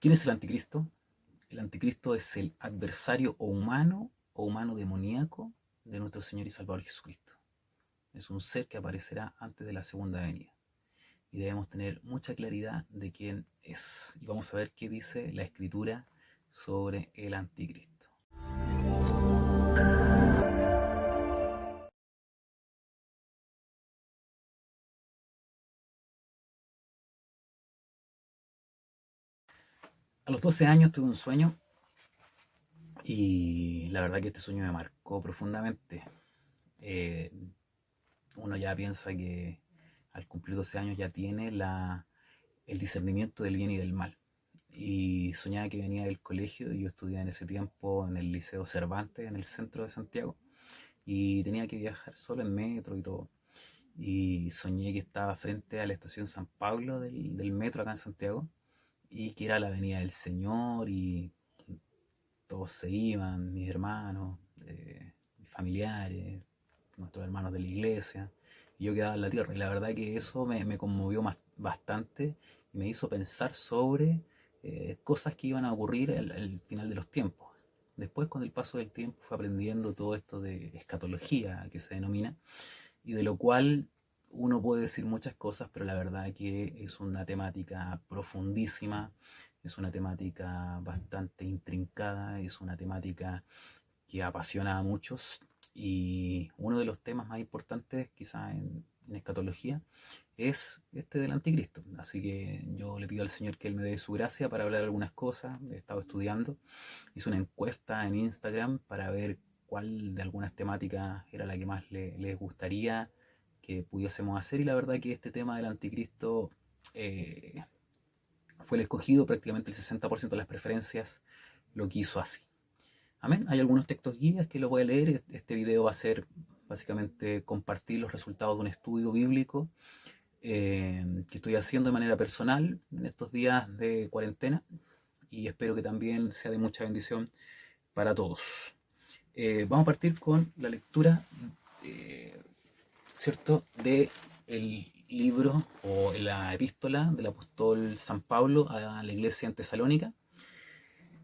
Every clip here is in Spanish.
¿Quién es el anticristo? El anticristo es el adversario o humano demoníaco de nuestro Señor y Salvador Jesucristo. Es un ser que aparecerá antes de la segunda venida. Y debemos tener mucha claridad de quién es. Y vamos a ver qué dice la Escritura sobre el anticristo. A los 12 años tuve un sueño y la verdad que este sueño me marcó profundamente. Eh, Uno ya piensa que al cumplir 12 años ya tiene el discernimiento del bien y del mal. Y soñaba que venía del colegio, y yo estudiaba en ese tiempo en el Liceo Cervantes, en el centro de Santiago, y tenía que viajar solo en metro y todo. Y soñé que estaba frente a la estación San Pablo del metro acá en Santiago, y que era la Avenida del Señor, y todos se iban, mis hermanos, mis familiares, nuestros hermanos de la iglesia, y yo quedaba en la tierra. Y la verdad que eso me conmovió bastante y me hizo pensar sobre cosas que iban a ocurrir al final de los tiempos. Después, con el paso del tiempo, fue aprendiendo todo esto de escatología, que se denomina, y de lo cual uno puede decir muchas cosas, pero la verdad que es una temática profundísima, es una temática bastante intrincada, es una temática que apasiona a muchos, y uno de los temas más importantes quizá en escatología es este del anticristo. Así que yo le pido al Señor que Él me dé su gracia para hablar algunas cosas. He estado estudiando, hice una encuesta en Instagram para ver cuál de algunas temáticas era la que más les gustaría que pudiésemos hacer, y la verdad que este tema del anticristo eh, fue el escogido. Prácticamente el 60% de las preferencias lo quiso así. Amén. Hay algunos textos guías que lo voy a leer. Este video va a ser básicamente compartir los resultados de un estudio bíblico que estoy haciendo de manera personal en estos días de cuarentena, y espero que también sea de mucha bendición para todos. Vamos a partir con la lectura, eh, ¿cierto?, de el libro o la epístola del apóstol San Pablo a la iglesia en Tesalónica.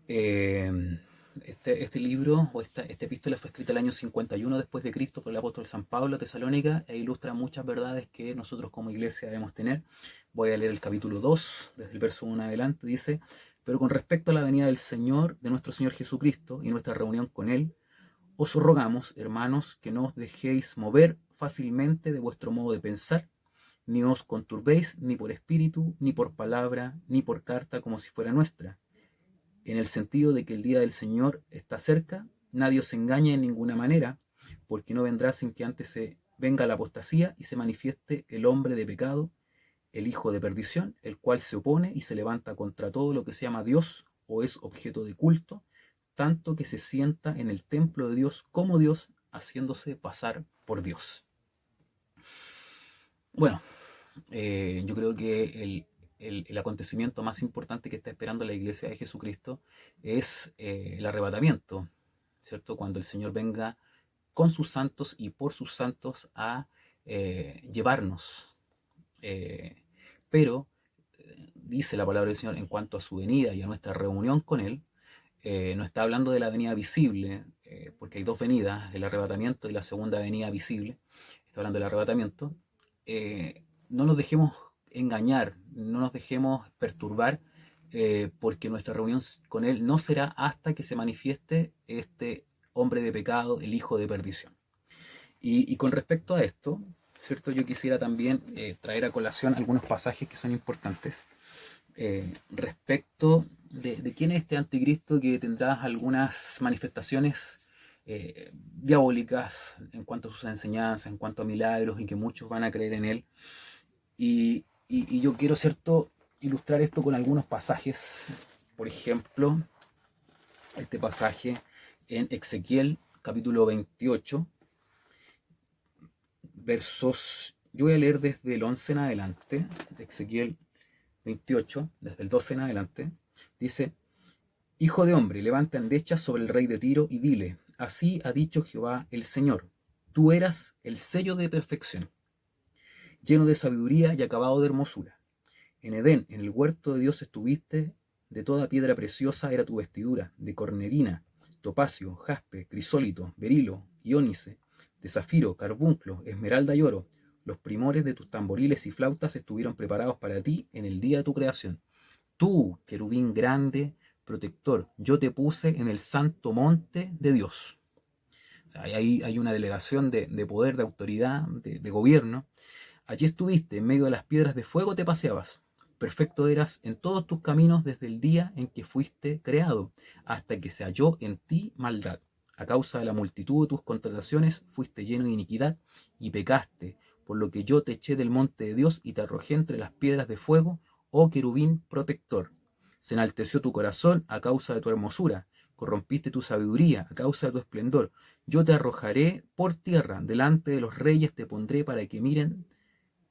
Eh, este libro o esta epístola fue escrita el año 51 después de Cristo por el apóstol San Pablo a Tesalónica, e ilustra muchas verdades que nosotros como iglesia debemos tener. Voy a leer el capítulo 2, desde el verso 1 adelante. Dice: pero con respecto a la venida del Señor, de nuestro Señor Jesucristo, y nuestra reunión con Él, os rogamos, hermanos, que no os dejéis mover fácilmente de vuestro modo de pensar, ni os conturbéis ni por espíritu, ni por palabra, ni por carta como si fuera nuestra, en el sentido de que el día del Señor está cerca. Nadie os engañe en ninguna manera, porque no vendrá sin que antes se venga la apostasía y se manifieste el hombre de pecado, el hijo de perdición, el cual se opone y se levanta contra todo lo que se llama Dios o es objeto de culto, tanto que se sienta en el templo de Dios como Dios, haciéndose pasar por Dios. Bueno, yo creo que el acontecimiento más importante que está esperando la iglesia de Jesucristo es el arrebatamiento, ¿cierto? Cuando el Señor venga con sus santos y por sus santos a llevarnos. Eh, pero dice la palabra del Señor en cuanto a su venida y a nuestra reunión con Él, no está hablando de la venida visible, porque hay dos venidas, el arrebatamiento y la segunda venida visible. Está hablando del arrebatamiento. No nos dejemos engañar, no nos dejemos perturbar, porque nuestra reunión con Él no será hasta que se manifieste este hombre de pecado, el hijo de perdición. Y con respecto a esto, ¿cierto?, yo quisiera también traer a colación algunos pasajes que son importantes respecto de quién es este anticristo, que tendrá algunas manifestaciones diabólicas en cuanto a sus enseñanzas, en cuanto a milagros, y que muchos van a creer en él. Y yo quiero, ¿cierto?, ilustrar esto con algunos pasajes. Por ejemplo, este pasaje en Ezequiel capítulo 28, versos, yo voy a leer desde el 11 en adelante, Ezequiel 28, desde el 12 en adelante. Dice: hijo de hombre, levanta endechas sobre el rey de Tiro y dile: así ha dicho Jehová el Señor, tú eras el sello de perfección, lleno de sabiduría y acabado de hermosura. En Edén, en el huerto de Dios estuviste, de toda piedra preciosa era tu vestidura, de cornerina, topacio, jaspe, crisólito, berilo, iónice, de zafiro, carbunclo, esmeralda y oro. Los primores de tus tamboriles y flautas estuvieron preparados para ti en el día de tu creación. Tú, querubín grande, protector, yo te puse en el santo monte de Dios. O sea, ahí hay una delegación de poder, de autoridad, de gobierno. Allí estuviste, en medio de las piedras de fuego te paseabas. Perfecto eras en todos tus caminos desde el día en que fuiste creado, hasta que se halló en ti maldad. A causa de la multitud de tus contrataciones fuiste lleno de iniquidad y pecaste, por lo que yo te eché del monte de Dios y te arrojé entre las piedras de fuego, oh querubín protector. Se enalteció tu corazón a causa de tu hermosura, corrompiste tu sabiduría a causa de tu esplendor. Yo te arrojaré por tierra, delante de los reyes te pondré para que miren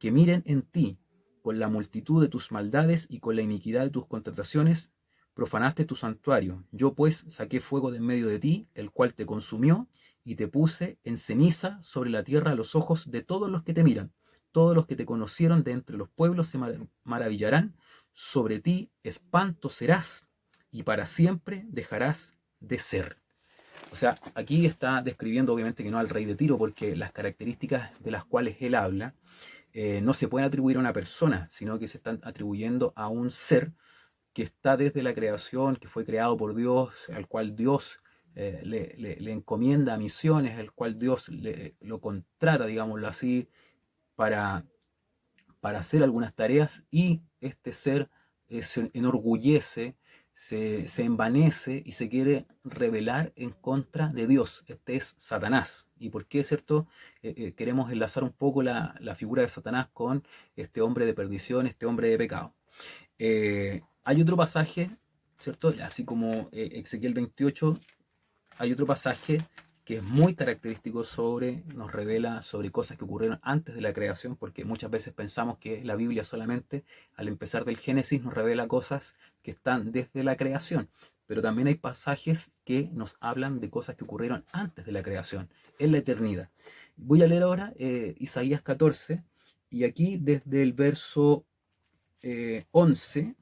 en ti, con la multitud de tus maldades y con la iniquidad de tus contrataciones, profanaste tu santuario. Yo pues saqué fuego de en medio de ti, el cual te consumió, y te puse en ceniza sobre la tierra a los ojos de todos los que te miran. Todos los que te conocieron de entre los pueblos se maravillarán. Sobre ti espanto serás, y para siempre dejarás de ser. O sea, aquí está describiendo obviamente que no al rey de Tiro, porque las características de las cuales él habla no se pueden atribuir a una persona, sino que se están atribuyendo a un ser que está desde la creación, que fue creado por Dios, al cual Dios le encomienda misiones, al cual Dios lo contrata, digámoslo así, para, para hacer algunas tareas, y este ser se enorgullece, se envanece y se quiere rebelar en contra de Dios. Este es Satanás. ¿Y por qué, cierto? Queremos enlazar un poco la figura de Satanás con este hombre de perdición, este hombre de pecado. Hay otro pasaje, ¿cierto? Así como Ezequiel 28, hay otro pasaje que es muy característico nos revela sobre cosas que ocurrieron antes de la creación, porque muchas veces pensamos que la Biblia solamente, al empezar del Génesis, nos revela cosas que están desde la creación, pero también hay pasajes que nos hablan de cosas que ocurrieron antes de la creación, en la eternidad. Voy a leer ahora Isaías 14, y aquí desde el verso 11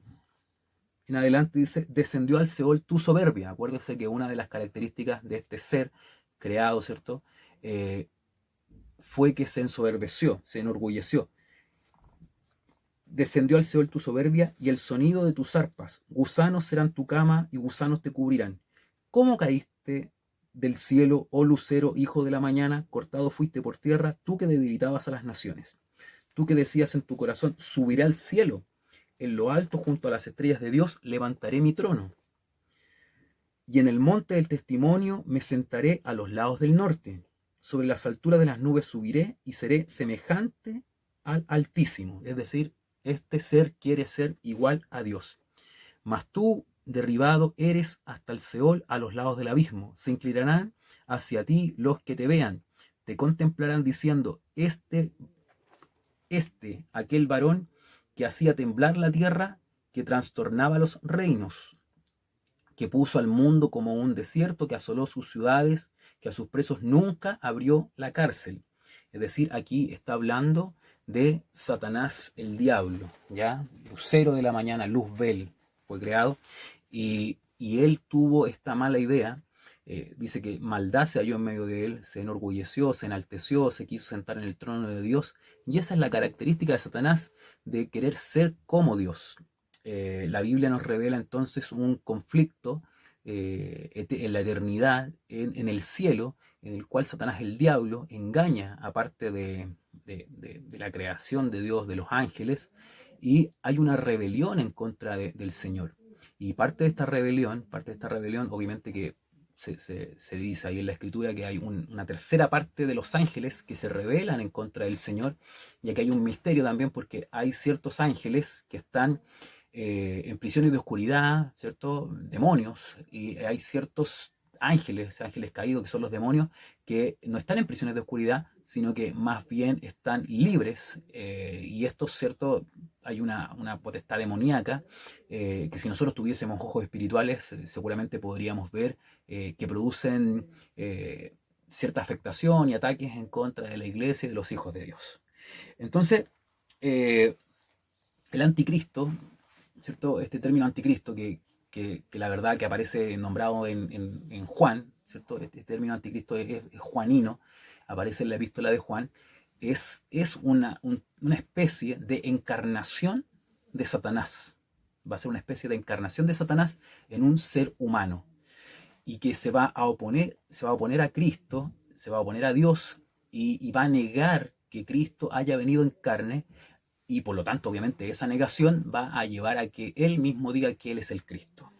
en adelante dice: descendió al Seol tu soberbia. Acuérdese que una de las características de este ser creado, ¿cierto? Fue que se ensoberbeció, se enorgulleció. Descendió al Seol tu soberbia y el sonido de tus arpas. Gusanos serán tu cama y gusanos te cubrirán. ¿Cómo caíste del cielo, oh lucero, hijo de la mañana? Cortado fuiste por tierra, tú que debilitabas a las naciones. Tú que decías en tu corazón: subiré al cielo. En lo alto, junto a las estrellas de Dios, levantaré mi trono. Y en el monte del testimonio me sentaré a los lados del norte. Sobre las alturas de las nubes subiré y seré semejante al Altísimo. Es decir, este ser quiere ser igual a Dios. Mas tú, derribado, eres hasta el Seol, a los lados del abismo. Se inclinarán hacia ti los que te vean. Te contemplarán diciendo: aquel varón que hacía temblar la tierra, que trastornaba los reinos, que puso al mundo como un desierto, que asoló sus ciudades, que a sus presos nunca abrió la cárcel. Es decir, aquí está hablando de Satanás, el diablo, ¿ya? Lucero de la mañana, Luzbel, fue creado, y él tuvo esta mala idea. Dice que maldad se halló en medio de él, se enorgulleció, se enalteció, se quiso sentar en el trono de Dios, y esa es la característica de Satanás, de querer ser como Dios. La Biblia nos revela entonces un conflicto en la eternidad, en el cielo, en el cual Satanás, el diablo, engaña aparte de la creación de Dios, de los ángeles, y hay una rebelión en contra del Señor. Y parte de esta rebelión, obviamente que se dice ahí en la escritura que hay una tercera parte de los ángeles que se rebelan en contra del Señor, y aquí hay un misterio también, porque hay ciertos ángeles que están en prisiones de oscuridad, ¿cierto? Demonios, y hay ciertos ángeles caídos, que son los demonios, que no están en prisiones de oscuridad, sino que más bien están libres, y esto, ¿cierto? Hay una potestad demoníaca, que si nosotros tuviésemos ojos espirituales, seguramente podríamos ver, que producen cierta afectación y ataques en contra de la iglesia y de los hijos de Dios. Entonces, el anticristo, ¿cierto? Este término anticristo que la verdad que aparece nombrado en Juan, ¿cierto? Este término anticristo es juanino, aparece en la epístola de Juan, es una especie de encarnación de Satanás. Va a ser una especie de encarnación de Satanás en un ser humano y que se va a oponer a Cristo, se va a oponer a Dios y va a negar que Cristo haya venido en carne y por lo tanto obviamente esa negación va a llevar a que él mismo diga que él es el Cristo.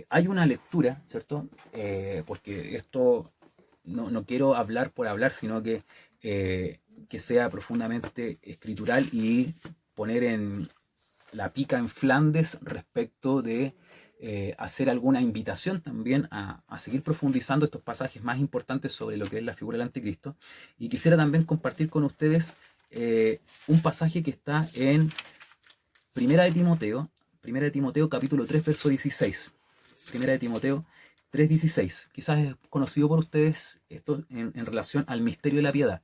Hay una lectura, ¿cierto? Porque esto no quiero hablar por hablar, sino que sea profundamente escritural y poner en la pica en Flandes respecto de hacer alguna invitación también a seguir profundizando estos pasajes más importantes sobre lo que es la figura del anticristo. Y quisiera también compartir con ustedes un pasaje que está en Primera de Timoteo capítulo 3, verso 16. Primera de Timoteo 3:16. Quizás es conocido por ustedes esto en relación al misterio de la piedad.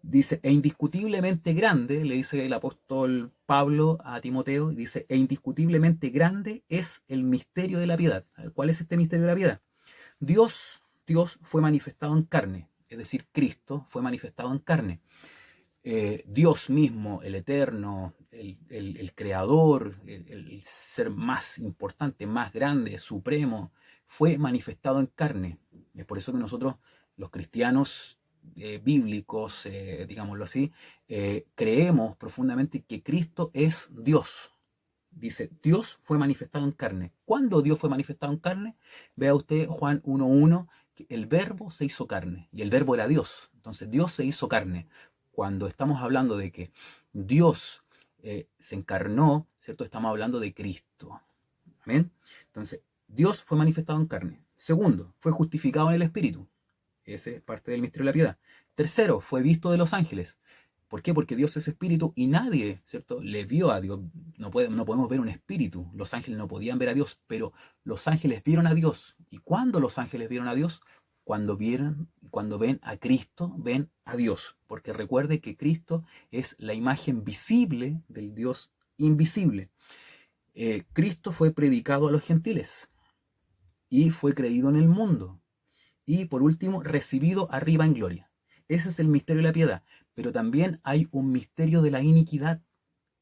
Dice, e indiscutiblemente grande, le dice el apóstol Pablo a Timoteo, dice, e indiscutiblemente grande es el misterio de la piedad. ¿Cuál es este misterio de la piedad? Dios fue manifestado en carne, es decir, Cristo fue manifestado en carne. Dios mismo, el eterno, el creador, el ser más importante, más grande, supremo, fue manifestado en carne. Es por eso que nosotros, los cristianos bíblicos, digámoslo así, creemos profundamente que Cristo es Dios. Dice, Dios fue manifestado en carne. ¿Cuándo Dios fue manifestado en carne? Vea usted Juan 1:1, que el verbo se hizo carne y el verbo era Dios. Entonces Dios se hizo carne. Cuando estamos hablando de que Dios se encarnó, ¿cierto? Estamos hablando de Cristo. ¿Amén? Entonces, Dios fue manifestado en carne. Segundo, fue justificado en el Espíritu. Ese es parte del misterio de la piedad. Tercero, fue visto de los ángeles. ¿Por qué? Porque Dios es espíritu y nadie, ¿cierto?, le vio a Dios. No podemos ver un espíritu. Los ángeles no podían ver a Dios, pero los ángeles vieron a Dios. ¿Y cuándo los ángeles vieron a Dios? Cuando ven a Cristo, ven a Dios. Porque recuerde que Cristo es la imagen visible del Dios invisible. Cristo fue predicado a los gentiles y fue creído en el mundo. Y por último, recibido arriba en gloria. Ese es el misterio de la piedad. Pero también hay un misterio de la iniquidad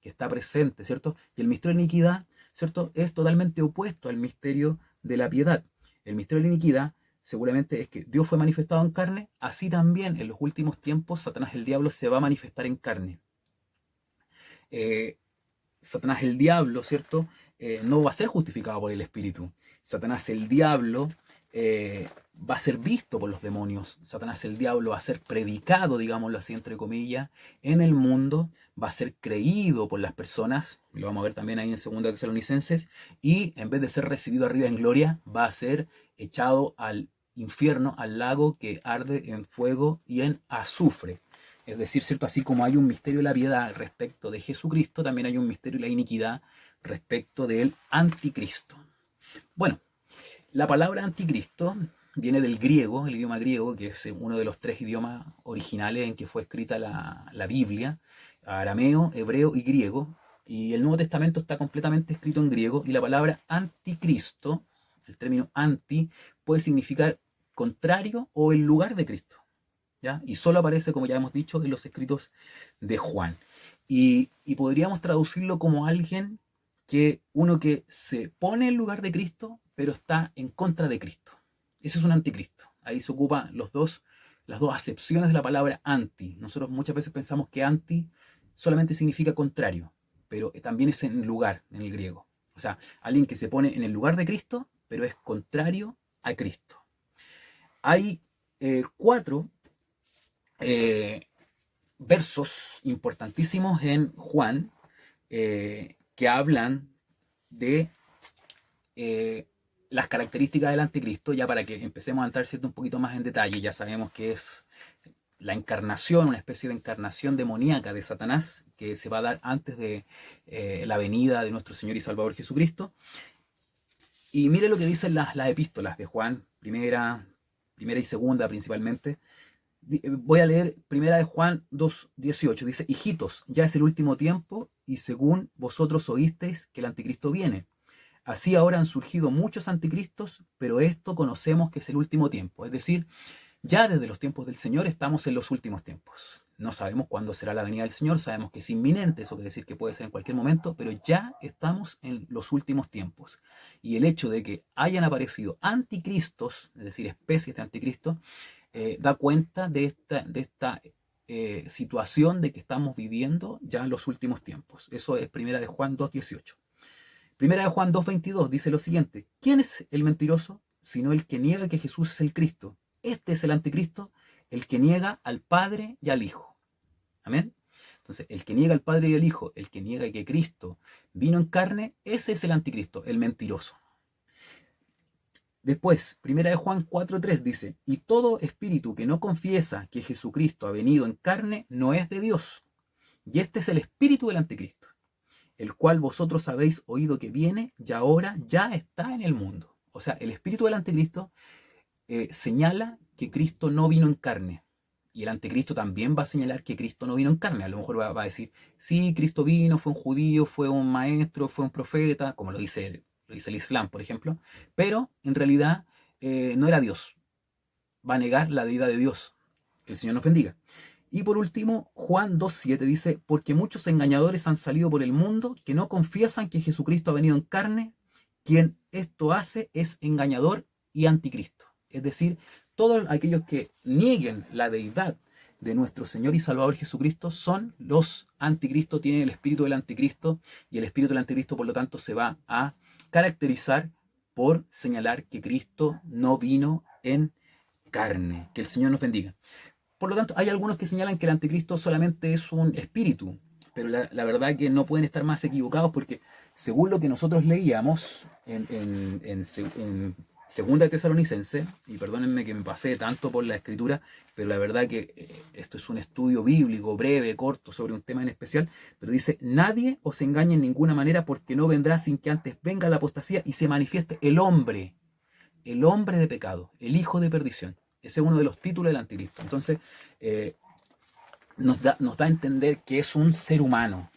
que está presente, ¿cierto? Y el misterio de la iniquidad, ¿cierto?, es totalmente opuesto al misterio de la piedad. El misterio de la iniquidad seguramente es que Dios fue manifestado en carne, así también en los últimos tiempos Satanás el diablo se va a manifestar en carne. Satanás el diablo, ¿cierto?, no va a ser justificado por el Espíritu. Satanás el diablo va a ser visto por los demonios. Satanás el diablo va a ser predicado, digámoslo así, entre comillas, en el mundo, va a ser creído por las personas, lo vamos a ver también ahí en 2 Tesalonicenses, y en vez de ser recibido arriba en gloria, va a ser echado al infierno, al lago que arde en fuego y en azufre. Es decir, ¿cierto? Así como hay un misterio de la piedad respecto de Jesucristo, también hay un misterio de la iniquidad respecto del anticristo. Bueno, la palabra anticristo viene del griego, el idioma griego, que es uno de los 3 idiomas originales en que fue escrita la Biblia, arameo, hebreo y griego. Y el Nuevo Testamento está completamente escrito en griego, y la palabra anticristo, el término anti, puede significar contrario o en lugar de Cristo. ¿Ya? Y solo aparece, como ya hemos dicho, en los escritos de Juan. Y podríamos traducirlo como alguien uno que se pone en lugar de Cristo, pero está en contra de Cristo. Eso es un anticristo. Ahí se ocupan las dos acepciones de la palabra anti. Nosotros muchas veces pensamos que anti solamente significa contrario, pero también es en lugar, en el griego. O sea, alguien que se pone en el lugar de Cristo, pero es contrario a Cristo. Hay 4 versos importantísimos en Juan que hablan de las características del anticristo, ya para que empecemos a entrar, ¿cierto?, un poquito más en detalle. Ya sabemos que es la encarnación, una especie de encarnación demoníaca de Satanás que se va a dar antes de la venida de nuestro Señor y Salvador Jesucristo. Y mire lo que dicen las epístolas de Juan, primera y segunda principalmente. Voy a leer primera de Juan 2:18. Dice, hijitos, ya es el último tiempo y según vosotros oísteis que el anticristo viene. Así ahora han surgido muchos anticristos, pero esto conocemos que es el último tiempo. Es decir, ya desde los tiempos del Señor estamos en los últimos tiempos. No sabemos cuándo será la venida del Señor, sabemos que es inminente, eso quiere decir que puede ser en cualquier momento, pero ya estamos en los últimos tiempos. Y el hecho de que hayan aparecido anticristos, es decir, especies de anticristo, da cuenta de esta situación de que estamos viviendo ya en los últimos tiempos. Eso es primera de Juan 2:18. Primera de Juan 2:22 dice lo siguiente: ¿quién es el mentiroso? Sino el que niega que Jesús es el Cristo. Este es el anticristo, el que niega al Padre y al Hijo. Amén. Entonces, el que niega al Padre y al Hijo, el que niega que Cristo vino en carne, ese es el anticristo, el mentiroso. Después, primera de Juan 4:3 dice, y todo espíritu que no confiesa que Jesucristo ha venido en carne no es de Dios. Y este es el espíritu del anticristo, el cual vosotros habéis oído que viene y ahora ya está en el mundo. O sea, el espíritu del anticristo señala que Cristo no vino en carne. Y el anticristo también va a señalar que Cristo no vino en carne. A lo mejor va a decir, sí, Cristo vino, fue un judío, fue un maestro, fue un profeta, como lo dice el Islam, por ejemplo. Pero en realidad no era Dios. Va a negar la deidad de Dios. Que el Señor nos bendiga. Y por último, Juan 2:7 dice, porque muchos engañadores han salido por el mundo que no confiesan que Jesucristo ha venido en carne. Quien esto hace es engañador y anticristo. Es decir, todos aquellos que nieguen la deidad de nuestro Señor y Salvador Jesucristo son los anticristos, tienen el espíritu del anticristo, y el espíritu del anticristo, por lo tanto, se va a caracterizar por señalar que Cristo no vino en carne. Que el Señor nos bendiga. Por lo tanto, hay algunos que señalan que el anticristo solamente es un espíritu, pero la verdad que no pueden estar más equivocados, porque según lo que nosotros leíamos en Segunda de Tesalonicense, y perdónenme que me pasé tanto por la escritura, pero la verdad que esto es un estudio bíblico breve, corto, sobre un tema en especial, pero dice, nadie os engañe en ninguna manera, porque no vendrá sin que antes venga la apostasía y se manifieste el hombre de pecado, el hijo de perdición. Ese es uno de los títulos del anticristo. Entonces, nos da a entender que es un ser humano,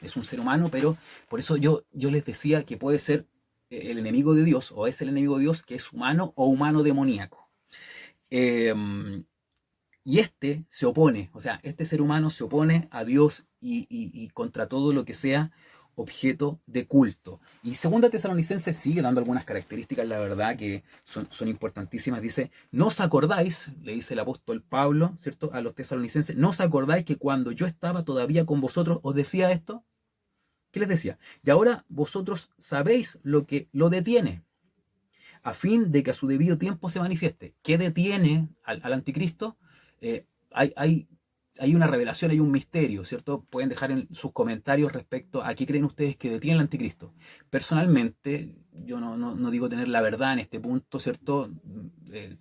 pero por eso yo les decía que puede ser el enemigo de Dios, o es el enemigo de Dios, que es humano o humano demoníaco. Y este se opone, o sea, este ser humano se opone a Dios y contra todo lo que sea objeto de culto. Y Segunda Tesalonicenses sigue dando algunas características, la verdad, que son importantísimas. Dice, no os acordáis, le dice el apóstol Pablo, ¿cierto?, a los tesalonicenses, no os acordáis que cuando yo estaba todavía con vosotros os decía esto. ¿Qué les decía? Y ahora vosotros sabéis lo que lo detiene, a fin de que a su debido tiempo se manifieste. ¿Qué detiene al anticristo? Hay una revelación, hay un misterio, ¿cierto? Pueden dejar en sus comentarios respecto a qué creen ustedes que detiene el anticristo. Personalmente, yo no digo tener la verdad en este punto, ¿cierto?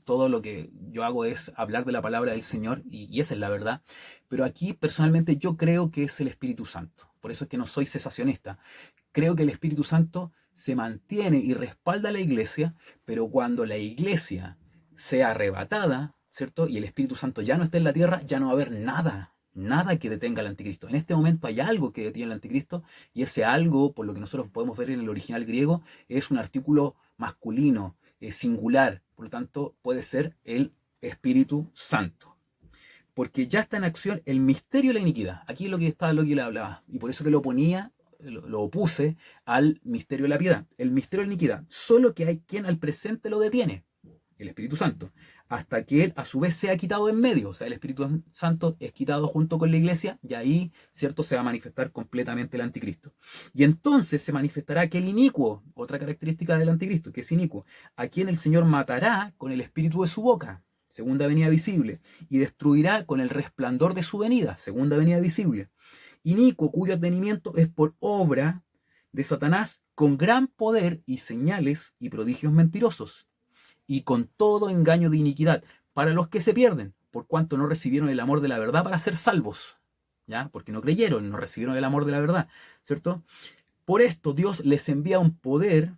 Todo lo que yo hago es hablar de la palabra del Señor, y esa es la verdad. Pero aquí, personalmente, yo creo que es el Espíritu Santo. Por eso es que no soy cesacionista. Creo que el Espíritu Santo se mantiene y respalda a la iglesia, pero cuando la iglesia sea arrebatada, ¿cierto?, y el Espíritu Santo ya no esté en la tierra, ya no va a haber nada que detenga al anticristo. En este momento hay algo que detiene al anticristo, y ese algo, por lo que nosotros podemos ver en el original griego, es un artículo masculino, singular. Por lo tanto, puede ser el Espíritu Santo, porque ya está en acción el misterio de la iniquidad. Aquí es lo que le hablaba, y por eso que lo opuse al misterio de la piedad. El misterio de la iniquidad, solo que hay quien al presente lo detiene, el Espíritu Santo, hasta que él a su vez sea quitado de en medio. O sea, el Espíritu Santo es quitado junto con la iglesia, y ahí, ¿cierto?, se va a manifestar completamente el anticristo. Y entonces se manifestará aquel inicuo, otra característica del anticristo, que es inicuo, a quien el Señor matará con el espíritu de su boca, segunda venida visible, y destruirá con el resplandor de su venida, segunda venida visible. Inicuo, cuyo advenimiento es por obra de Satanás, con gran poder y señales y prodigios mentirosos, y con todo engaño de iniquidad, para los que se pierden, por cuanto no recibieron el amor de la verdad para ser salvos, ¿ya? Porque no creyeron, no recibieron el amor de la verdad, ¿cierto? Por esto Dios les envía un poder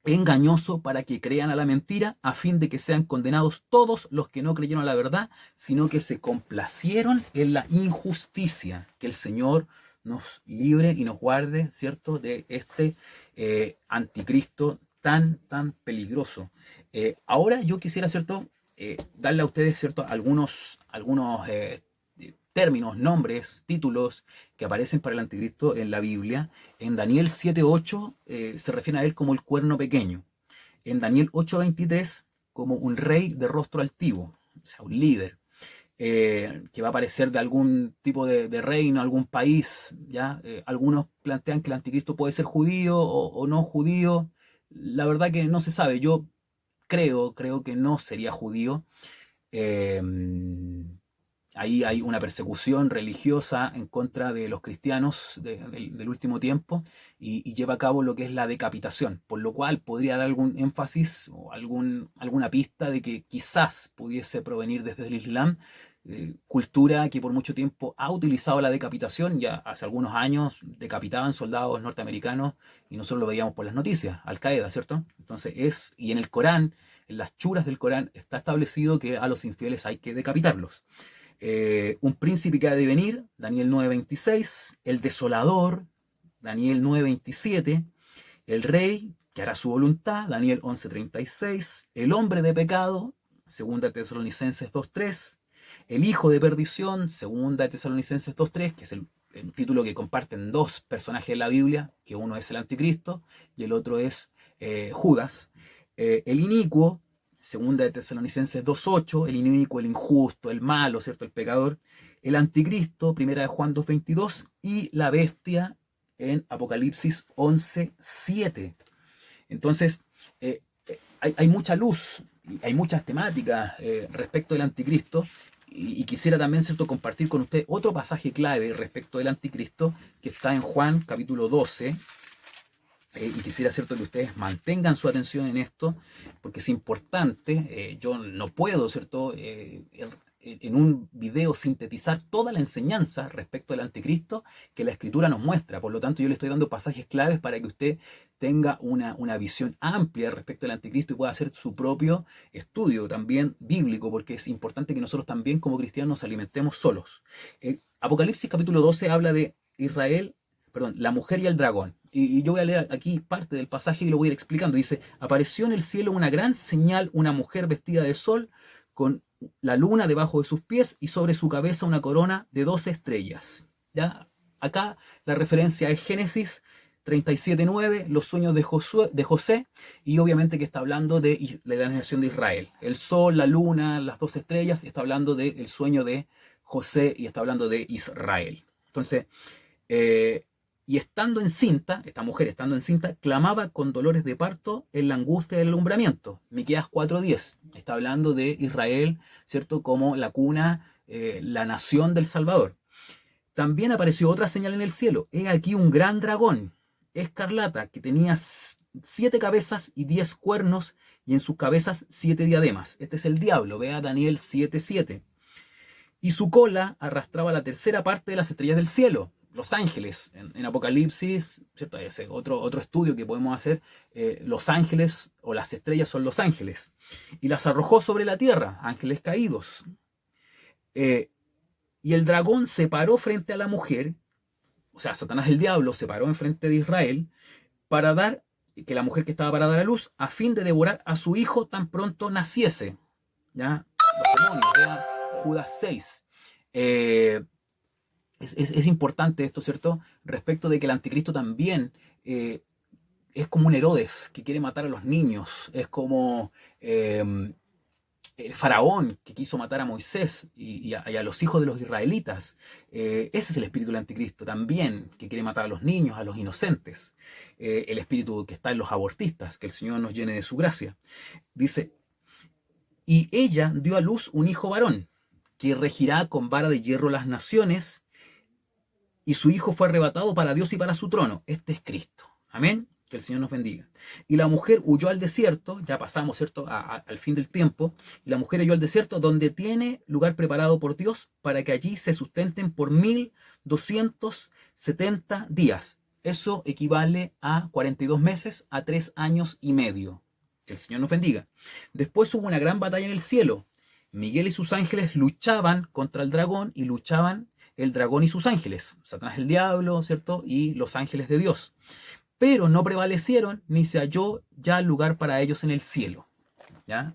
engañoso para que crean a la mentira, a fin de que sean condenados todos los que no creyeron a la verdad, sino que se complacieron en la injusticia. Que el Señor nos libre y nos guarde, ¿cierto?, de este anticristo tan peligroso. Ahora yo quisiera, ¿cierto?, darle a ustedes, ¿cierto?, algunos términos, nombres, títulos que aparecen para el anticristo en la Biblia. En Daniel 7:8 se refiere a él como el cuerno pequeño. En Daniel 8:23 como un rey de rostro altivo, o sea, un líder. Que va a aparecer de algún tipo de reino, algún país, ¿ya? Algunos plantean que el anticristo puede ser judío o no judío. La verdad que no se sabe. Yo creo que no sería judío. Eh, Ahí hay una persecución religiosa en contra de los cristianos del último tiempo y lleva a cabo lo que es la decapitación, por lo cual podría dar algún énfasis o alguna pista de que quizás pudiese provenir desde el Islam, cultura que por mucho tiempo ha utilizado la decapitación. Ya hace algunos años decapitaban soldados norteamericanos y nosotros lo veíamos por las noticias, Al Qaeda, ¿cierto? Entonces y en el Corán, en las churas del Corán, está establecido que a los infieles hay que decapitarlos. Un príncipe que ha de venir, Daniel 9:26, el desolador, Daniel 9:27, el rey que hará su voluntad, Daniel 11:36, el hombre de pecado, segunda Tesalonicenses 2:3, el hijo de perdición, segunda Tesalonicenses 2:3, que es el título que comparten dos personajes de la Biblia, que uno es el anticristo y el otro es Judas, el inicuo, segunda de Tesalonicenses 2:8, el inicuo, el injusto, el malo, ¿cierto?, el pecador, el anticristo, primera de Juan 2:22, y la bestia en Apocalipsis 11:7. Entonces, hay mucha luz, hay muchas temáticas respecto del anticristo, y quisiera también, ¿cierto?, compartir con usted otro pasaje clave respecto del anticristo que está en Juan capítulo 12. Y quisiera, ¿cierto?, que ustedes mantengan su atención en esto, porque es importante. Yo no puedo, ¿cierto?, en un video sintetizar toda la enseñanza respecto al anticristo que la escritura nos muestra. Por lo tanto, yo le estoy dando pasajes claves para que usted tenga una visión amplia respecto al anticristo y pueda hacer su propio estudio también bíblico, porque es importante que nosotros también como cristianos nos alimentemos solos. Apocalipsis capítulo 12 habla de Israel, perdón, la mujer y el dragón. Y yo voy a leer aquí parte del pasaje y lo voy a ir explicando. Dice: apareció en el cielo una gran señal, una mujer vestida de sol, con la luna debajo de sus pies y sobre su cabeza una corona de 12 estrellas. ¿Ya? Acá la referencia es Génesis 37:9, los sueños de José, y obviamente que está hablando de la nación de Israel. El sol, la luna, las 12 estrellas, está hablando del sueño de José y está hablando de Israel. Entonces, y estando encinta, esta mujer estando encinta, clamaba con dolores de parto en la angustia del alumbramiento. Miqueas 4:10, está hablando de Israel, ¿cierto?, como la cuna, la nación del Salvador. También apareció otra señal en el cielo. He aquí un gran dragón, escarlata, que tenía 7 cabezas y 10 cuernos, y en sus cabezas 7 diademas. Este es el diablo, vea Daniel 7:7. Y su cola arrastraba la tercera parte de las estrellas del cielo, los ángeles. En Apocalipsis, ¿cierto?, ese otro estudio que podemos hacer, los ángeles o las estrellas son los ángeles. Y las arrojó sobre la tierra, ángeles caídos. Y el dragón se paró frente a la mujer, o sea, Satanás el diablo se paró en frente de Israel para dar, que la mujer que estaba para dar a luz, a fin de devorar a su hijo tan pronto naciese. ¿Ya? Los demonios, ¿ya? Judas 6. Es importante esto, ¿cierto?, respecto de que el anticristo también es como un Herodes que quiere matar a los niños, es como el faraón que quiso matar a Moisés y a los hijos de los israelitas. Ese es el espíritu del anticristo también, que quiere matar a los niños, a los inocentes. El espíritu que está en los abortistas, que el Señor nos llene de su gracia. Dice: y ella dio a luz un hijo varón, que regirá con vara de hierro las naciones, y su hijo fue arrebatado para Dios y para su trono. Este es Cristo. Amén. Que el Señor nos bendiga. Y la mujer huyó al desierto, ya pasamos, ¿cierto?, al fin del tiempo, y la mujer huyó al desierto, donde tiene lugar preparado por Dios para que allí se sustenten por 1270 días. Eso equivale a 42 meses, a 3 años y medio. Que el Señor nos bendiga. Después hubo una gran batalla en el cielo. Miguel y sus ángeles luchaban contra el dragón y luchaban el dragón y sus ángeles. Satanás el diablo, ¿cierto? Y los ángeles de Dios. Pero no prevalecieron ni se halló ya lugar para ellos en el cielo. ¿Ya?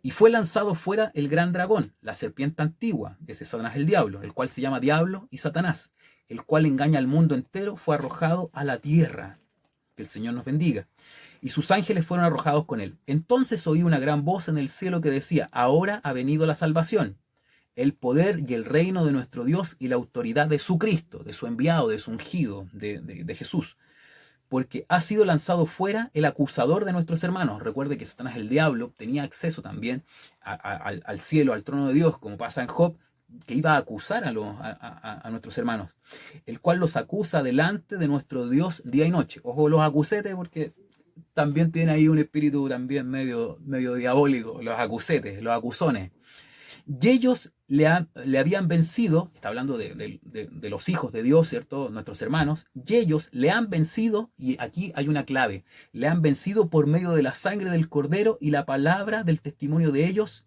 Y fue lanzado fuera el gran dragón, la serpiente antigua, ese es Satanás el diablo, el cual se llama Diablo y Satanás, el cual engaña al mundo entero, fue arrojado a la tierra. Que el Señor nos bendiga. Y sus ángeles fueron arrojados con él. Entonces oí una gran voz en el cielo que decía: ahora ha venido la salvación, el poder y el reino de nuestro Dios y la autoridad de su Cristo, de su enviado, de su ungido, de Jesús. Porque ha sido lanzado fuera el acusador de nuestros hermanos. Recuerde que Satanás el diablo tenía acceso también al cielo, al trono de Dios, como pasa en Job, que iba a acusar a nuestros hermanos, el cual los acusa delante de nuestro Dios día y noche. Ojo, los acusetes, porque también tiene ahí un espíritu también medio diabólico, los acusetes, los acusones. Y ellos le habían vencido, está hablando de los hijos de Dios, ¿cierto? Nuestros hermanos, y ellos le han vencido, y aquí hay una clave, le han vencido por medio de la sangre del Cordero y la palabra del testimonio de ellos,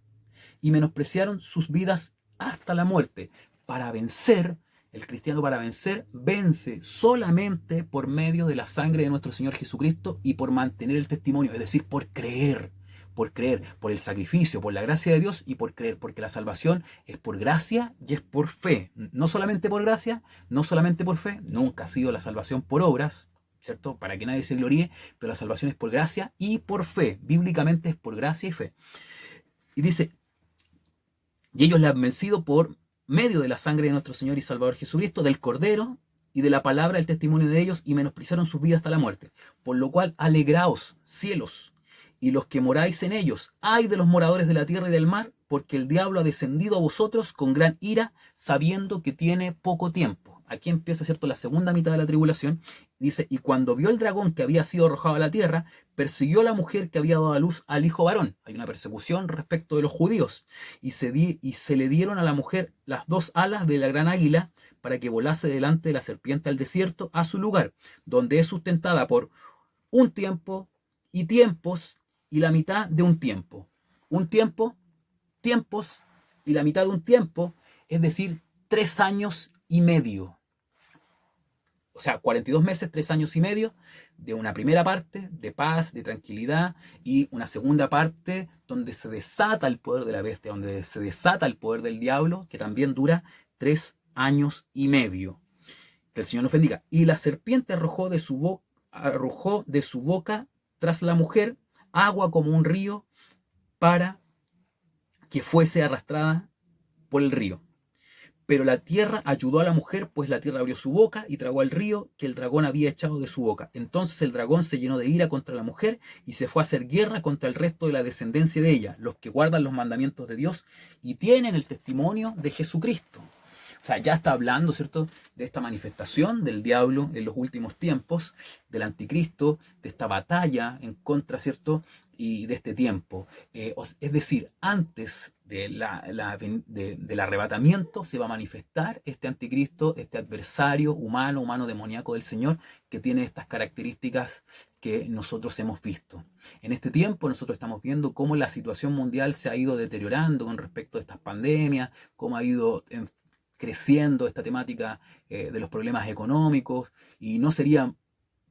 y menospreciaron sus vidas hasta la muerte. Para vencer, el cristiano para vencer, vence solamente por medio de la sangre de nuestro Señor Jesucristo y por mantener el testimonio, es decir, por creer, por el sacrificio, por la gracia de Dios y por creer, porque la salvación es por gracia y es por fe. No solamente por gracia, no solamente por fe, nunca ha sido la salvación por obras, ¿cierto? Para que nadie se gloríe, pero la salvación es por gracia y por fe. Bíblicamente es por gracia y fe. Y dice: y ellos le han vencido por medio de la sangre de nuestro Señor y Salvador Jesucristo, del Cordero y de la palabra del testimonio de ellos, y menospreciaron sus vidas hasta la muerte. Por lo cual, alegraos, cielos, y los que moráis en ellos, ay de los moradores de la tierra y del mar, porque el diablo ha descendido a vosotros con gran ira, sabiendo que tiene poco tiempo. Aquí empieza, ¿cierto?, la segunda mitad de la tribulación. Dice: y cuando vio el dragón que había sido arrojado a la tierra, persiguió a la mujer que había dado a luz al hijo varón. Hay una persecución respecto de los judíos. Y se le dieron a la mujer las 2 alas de la gran águila, para que volase delante de la serpiente al desierto, a su lugar, donde es sustentada por un tiempo y tiempos y la mitad de un tiempo. Un tiempo, tiempos y la mitad de un tiempo, es decir, 3 años y medio. O sea, 42 meses, 3 años y medio, de una primera parte de paz, de tranquilidad, y una segunda parte donde se desata el poder de la bestia, donde se desata el poder del diablo, que también dura 3 años y medio. Que el Señor nos bendiga. Y la serpiente arrojó de su boca tras la mujer agua como un río, para que fuese arrastrada por el río. Pero la tierra ayudó a la mujer, pues la tierra abrió su boca y tragó al río que el dragón había echado de su boca. Entonces el dragón se llenó de ira contra la mujer y se fue a hacer guerra contra el resto de la descendencia de ella, los que guardan los mandamientos de Dios y tienen el testimonio de Jesucristo. O sea, ya está hablando, ¿cierto?, de esta manifestación del diablo en los últimos tiempos, del anticristo, de esta batalla en contra, ¿cierto?, y de este tiempo. Es decir, antes del arrebatamiento se va a manifestar este anticristo, este adversario humano demoníaco del Señor, que tiene estas características que nosotros hemos visto. En este tiempo nosotros estamos viendo cómo la situación mundial se ha ido deteriorando con respecto a estas pandemias, cómo ha ido creciendo esta temática de los problemas económicos, y no sería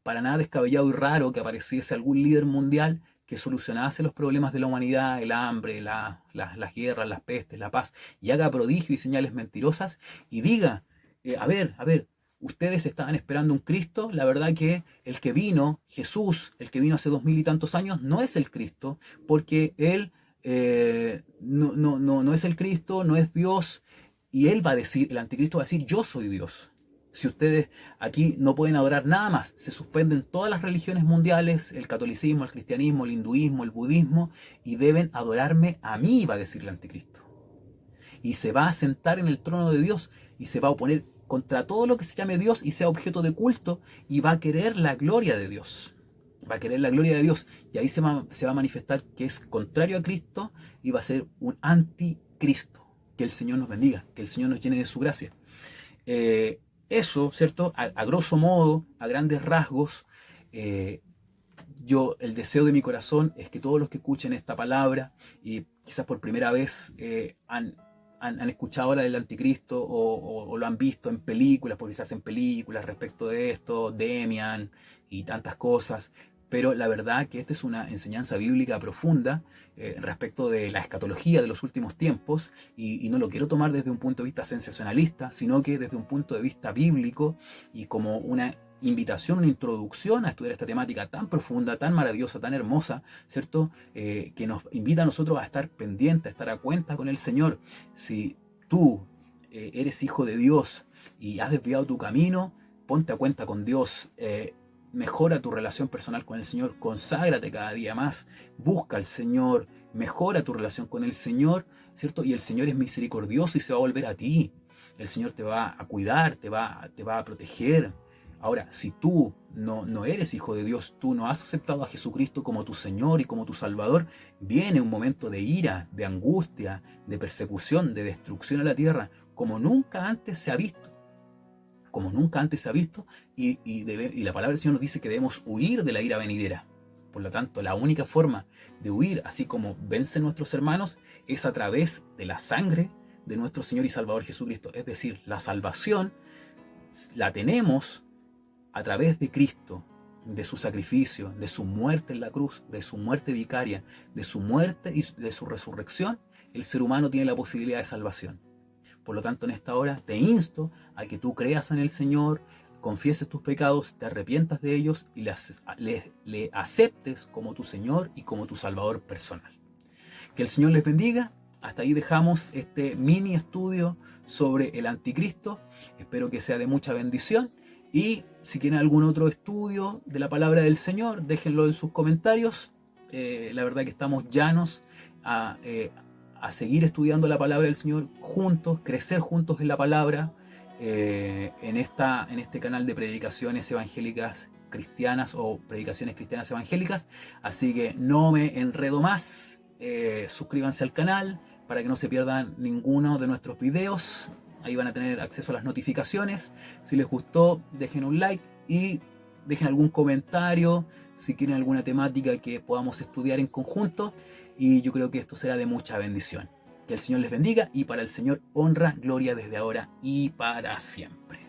para nada descabellado y raro que apareciese algún líder mundial que solucionase los problemas de la humanidad, el hambre, las guerras, las pestes, la paz, y haga prodigios y señales mentirosas y diga: a ver, ustedes estaban esperando un Cristo, la verdad que el que vino, Jesús, el que vino hace 2000 y tantos años, no es el Cristo, porque Él no es el Cristo, no es Dios, y Él va a decir, el anticristo va a decir: yo soy Dios. Si ustedes aquí no pueden adorar nada más, se suspenden todas las religiones mundiales, el catolicismo, el cristianismo, el hinduismo, el budismo, y deben adorarme a mí, va a decir el anticristo. Y se va a sentar en el trono de Dios y se va a oponer contra todo lo que se llame Dios y sea objeto de culto, y va a querer la gloria de Dios. Va a querer la gloria de Dios, y ahí se va a manifestar que es contrario a Cristo y va a ser un anticristo. Que el Señor nos bendiga, que el Señor nos llene de su gracia. eso, ¿cierto? A grosso modo, a grandes rasgos, el deseo de mi corazón es que todos los que escuchen esta palabra y quizás por primera vez han escuchado hablar del anticristo o lo han visto en películas, porque se hacen películas respecto de esto, Demian y tantas cosas, pero la verdad que esta es una enseñanza bíblica profunda respecto de la escatología de los últimos tiempos y no lo quiero tomar desde un punto de vista sensacionalista, sino que desde un punto de vista bíblico y como una invitación, una introducción a estudiar esta temática tan profunda, tan maravillosa, tan hermosa, ¿cierto? Que nos invita a nosotros a estar pendientes, a estar a cuenta con el Señor. Si tú eres hijo de Dios y has desviado tu camino, ponte a cuenta con Dios. Mejora tu relación personal con el Señor, conságrate cada día más, busca al Señor, mejora tu relación con el Señor, ¿cierto? Y el Señor es misericordioso y se va a volver a ti. El Señor te va a cuidar, te va a proteger. Ahora, si tú no eres hijo de Dios, tú no has aceptado a Jesucristo como tu Señor y como tu Salvador, viene un momento de ira, de angustia, de persecución, de destrucción a la tierra, como nunca antes se ha visto. Como nunca antes se ha visto, y la palabra del Señor nos dice que debemos huir de la ira venidera. Por lo tanto, la única forma de huir, así como vencen nuestros hermanos, es a través de la sangre de nuestro Señor y Salvador Jesucristo. Es decir, la salvación la tenemos a través de Cristo, de su sacrificio, de su muerte en la cruz, de su muerte vicaria, de su muerte y de su resurrección. El ser humano tiene la posibilidad de salvación. Por lo tanto, en esta hora te insto a que tú creas en el Señor, confieses tus pecados, te arrepientas de ellos y le aceptes como tu Señor y como tu Salvador personal. Que el Señor les bendiga. Hasta ahí dejamos este mini estudio sobre el anticristo. Espero que sea de mucha bendición. Y si quieren algún otro estudio de la palabra del Señor, déjenlo en sus comentarios. La verdad que estamos llanos a seguir estudiando la palabra del Señor juntos, crecer juntos en la palabra, en este canal de predicaciones evangélicas cristianas o predicaciones cristianas evangélicas. Así que no me enredo más. Suscríbanse al canal para que no se pierdan ninguno de nuestros videos. Ahí van a tener acceso a las notificaciones. Si les gustó, dejen un like y dejen algún comentario si quieren alguna temática que podamos estudiar en conjunto. Y yo creo que esto será de mucha bendición. Que el Señor les bendiga y para el Señor honra, gloria desde ahora y para siempre.